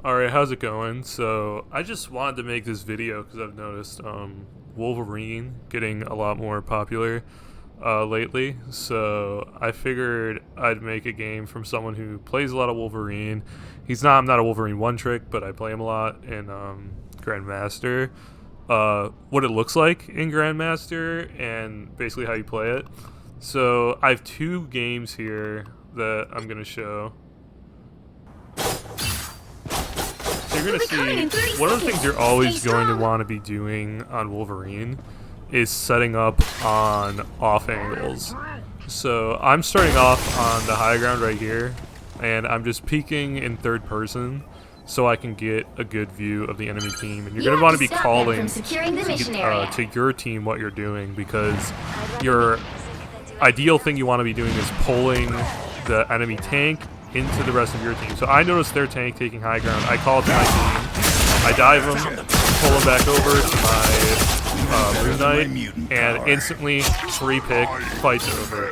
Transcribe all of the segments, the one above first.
Alright, how's it going? So, I just wanted to make this video because I've noticed Wolverine getting a lot more popular lately. So, I figured I'd make a game from someone who plays a lot of Wolverine. I'm not a Wolverine one-trick, but I play him a lot in Grandmaster. What it looks like in Grandmaster and basically how you play it. So, I have two games here that I'm going to show. You're going to see, one of the things you're always going to want to be doing on Wolverine is setting up on off angles. So I'm starting off on the high ground right here, and I'm just peeking in third person so I can get a good view of the enemy team. And you're going to want to be calling to your team what you're doing, because your ideal thing you want to be doing is pulling the enemy tank into the rest of your team. So I noticed their tank taking high ground. I call it to my team. I dive them, pull them back over to my Moon Knight, and instantly free pick, fight's over.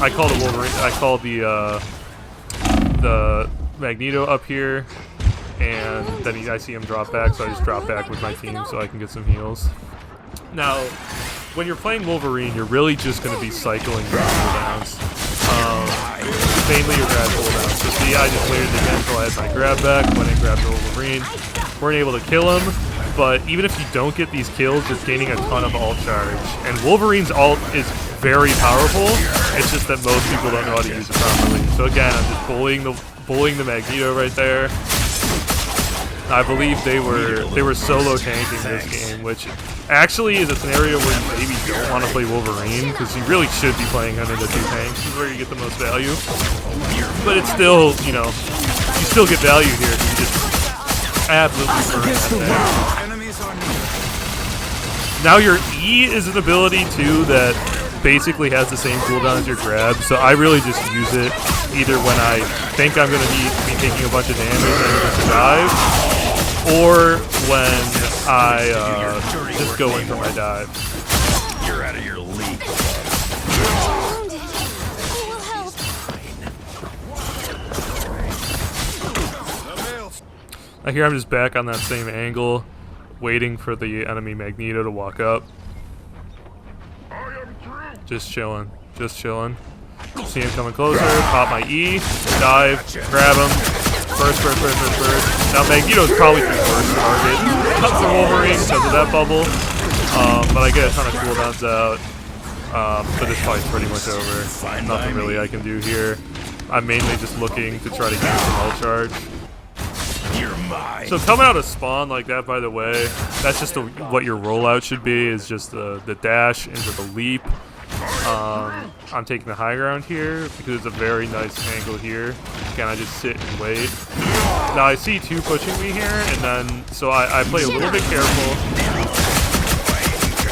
I call the Wolverine. I call the Magneto up here, and then I see him drop back, so I just drop back with my team so I can get some heals. Now, when you're playing Wolverine, you're really just going to be cycling your cooldowns. Mainly your grab cooldowns. So see, I just waited again until I had my grab back, went and grabbed the Wolverine. Weren't able to kill him, but even if you don't get these kills, you're gaining a ton of ult charge. And Wolverine's ult is very powerful, it's just that most people don't know how to use it properly. So again, I'm just bullying the Magneto right there. I believe they were solo tanking this game, which actually is a scenario where you maybe don't want to play Wolverine, because you really should be playing under the two tanks. This is where you get the most value. But it's still, you know, you still get value here if you just absolutely burn that thing. Now your E is an ability too that basically has the same cooldown as your grab, so I really just use it either when I think I'm going to be taking a bunch of damage and just dive, or when I just go in for my dive. You're out of your league. Now here I'm just back on that same angle, waiting for the enemy Magneto to walk up. Just chilling, just chilling. See him coming closer, pop my E, dive, grab him, burst. Now Magneto's probably the worst target for Wolverine because of that bubble, but I get a ton of cooldowns out, but this fight's pretty much over. Nothing really I can do here. I'm mainly just looking to try to get some ult charge. So coming out of spawn like that, by the way, that's just what your rollout should be, is just the dash into the leap. I'm taking the high ground here because it's a very nice angle here. Again, I just sit and wait. Now I see two pushing me here, and then so I play a little bit careful,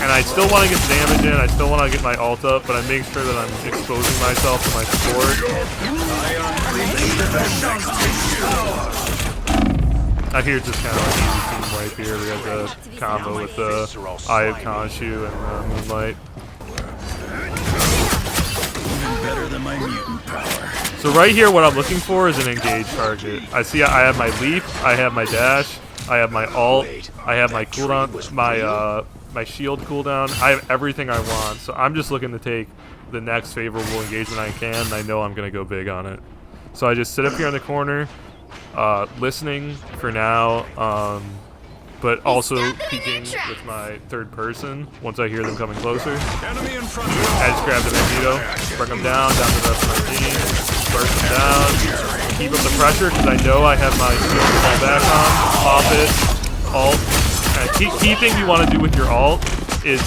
and I still want to get the damage in. I still want to get my ult up, but I make sure that I'm exposing myself to my support. I hear it's just kind of like easy team wipe here. We have the combo with the Eye of Khonshu and the Moonlight. Better than my mutant power. So right here, what I'm looking for is an engaged target. I see I have my leap, I have my dash, I have my ult, I have my cooldown, my shield cooldown. I have everything I want. So I'm just looking to take the next favorable engagement I can, and I know I'm gonna go big on it. So I just sit up here in the corner, listening for now, but also peeking with my third person once I hear them coming closer. I just grab the Magneto, bring them down to the rest of my team, burst them down, keep up the pressure because I know I have my shield to fall back on, pop it, ult. And key thing you want to do with your ult is,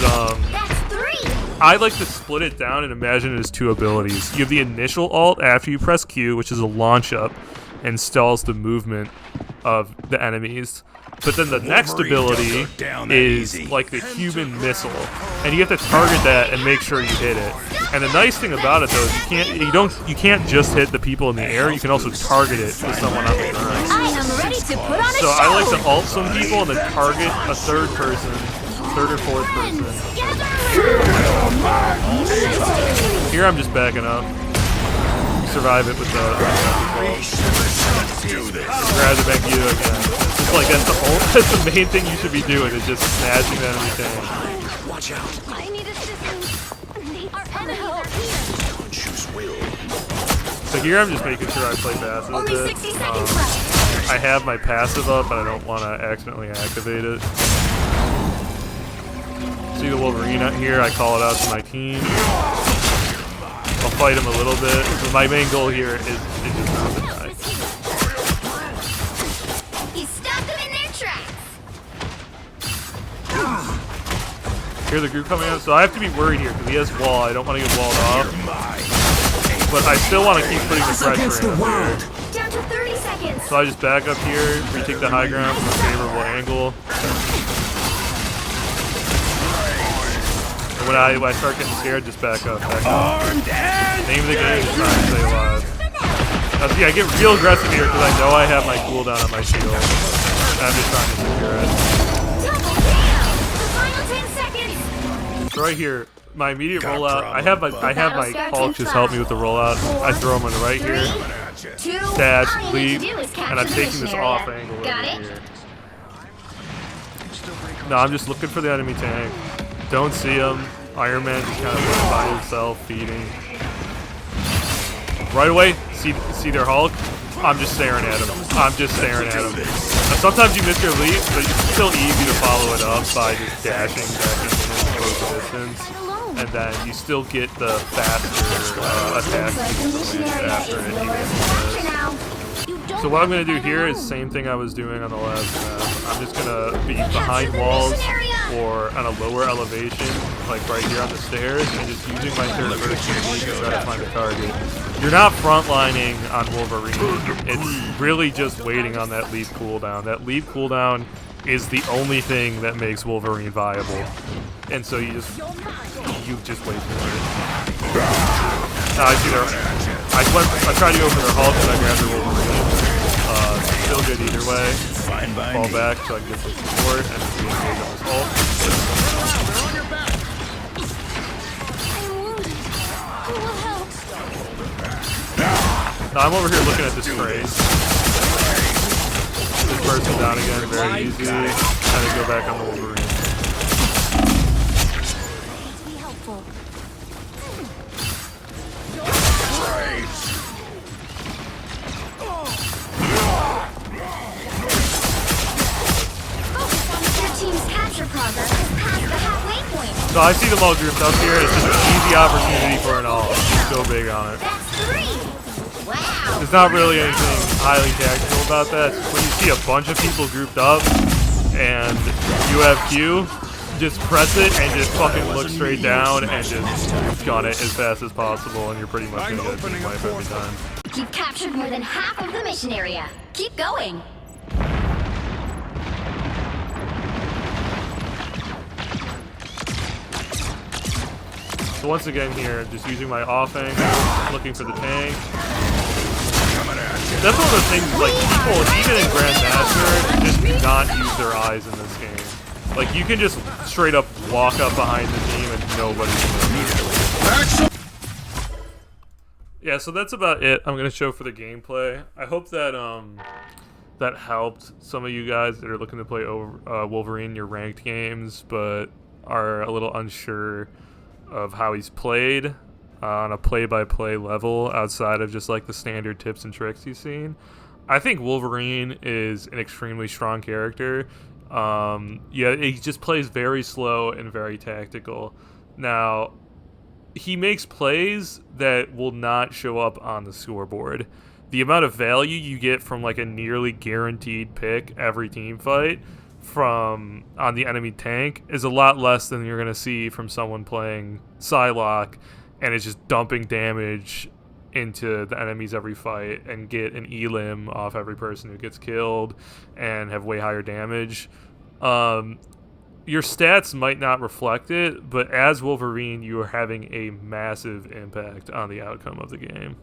I like to split it down and imagine it as two abilities. You have the initial ult after you press Q, which is a launch up, and stalls the movement of the enemies. But then the next ability is like the human missile, and you have to target that and make sure you hit it. And the nice thing about it though is you can't just hit the people in the air. You can also target it to someone on the ground. So I like to ult some people and then target a third or fourth person. Here I'm just backing up. survive it with the grab the back you again. It's just like that's the main thing you should be doing is just smashing the enemy tank. Watch out. I need assistance. Our enemies are here. Don't choose will. So here I'm just making sure I play passive a Only bit. 60 seconds left. I have my passive up, but I don't want to accidentally activate it. See the Wolverine out here, I call it out to my team. I'll fight him a little bit. But my main goal here is just not to die. He stopped them in their tracks. Here's the group coming out, so I have to be worried here because he has wall. I don't want to get walled off. But I still want to keep putting the pressure in up here. Down to 30 seconds. So I just back up here, retake the high ground from a favorable angle. And when I start getting scared, just back up. Name of the game is trying to stay alive. Now see, I get real aggressive here because I know I have my cooldown on my shield. I'm just trying to secure it. Double down. The final 10 seconds. So right here, my immediate rollout, I have my Hulk just help me with the rollout. I throw him on the right here. 3, 2, Dash, all you need leap, to do is capture and I'm the taking this mission off area. angle Got over it? here. No, I'm just looking for the enemy tank. Don't see him. Iron Man just kind of by himself, feeding. Right away, see their Hulk? I'm just staring at him. I'm just staring at him. Now, sometimes you miss your leap, but it's still easy to follow it up by just dashing back into close distance. And then you still get the faster attack after it, even if you miss. So what I'm going to do here is the same thing I was doing on the last map. I'm just going to be behind walls or on a lower elevation, like right here on the stairs, and just using my third person technique to try to find a target. You're not frontlining on Wolverine. It's really just waiting on that leap cooldown. That leap cooldown is the only thing that makes Wolverine viable. And so you just wait for it. Now I see I tried to go for their Hulk and I grabbed their Wolverine. Still good either way. Fall back so I can get some support and just engage on this Hulk. I'm wounded. Who will help? Now I'm over here looking at this trace. This person down again, very easy. And then go back on the Wolverine. Be helpful. Your team's capture progress has passed the halfway point. So I see them all grouped up here. It's just an easy opportunity for an ult. Just go big on it. That's 3. Wow. There's not really anything highly tactical about that. It's just when you see a bunch of people grouped up and you have Q, just press it and just fucking look straight down and just gun it as fast as possible, and you're pretty much gonna get a team wipe every time. You've captured more than half of the mission area. Keep going. So once again here, just using my off angle, looking for the tank. That's one of the things, like, people, even in Grandmaster, just do not use their eyes in this game. Like, you can just straight up walk up behind the team and nobody can. Yeah, so that's about it I'm gonna show for the gameplay. I hope that that helped some of you guys that are looking to play Wolverine in your ranked games, but are a little unsure of how he's played on a play-by-play level outside of just like the standard tips and tricks you've seen. I think Wolverine is an extremely strong character. Yeah, he just plays very slow and very tactical. Now, he makes plays that will not show up on the scoreboard. The amount of value you get from like a nearly guaranteed pick every team fight from on the enemy tank is a lot less than you're going to see from someone playing Psylocke and is just dumping damage into the enemies every fight and get an elim off every person who gets killed and have way higher damage. Your stats might not reflect it, but as Wolverine, you are having a massive impact on the outcome of the game.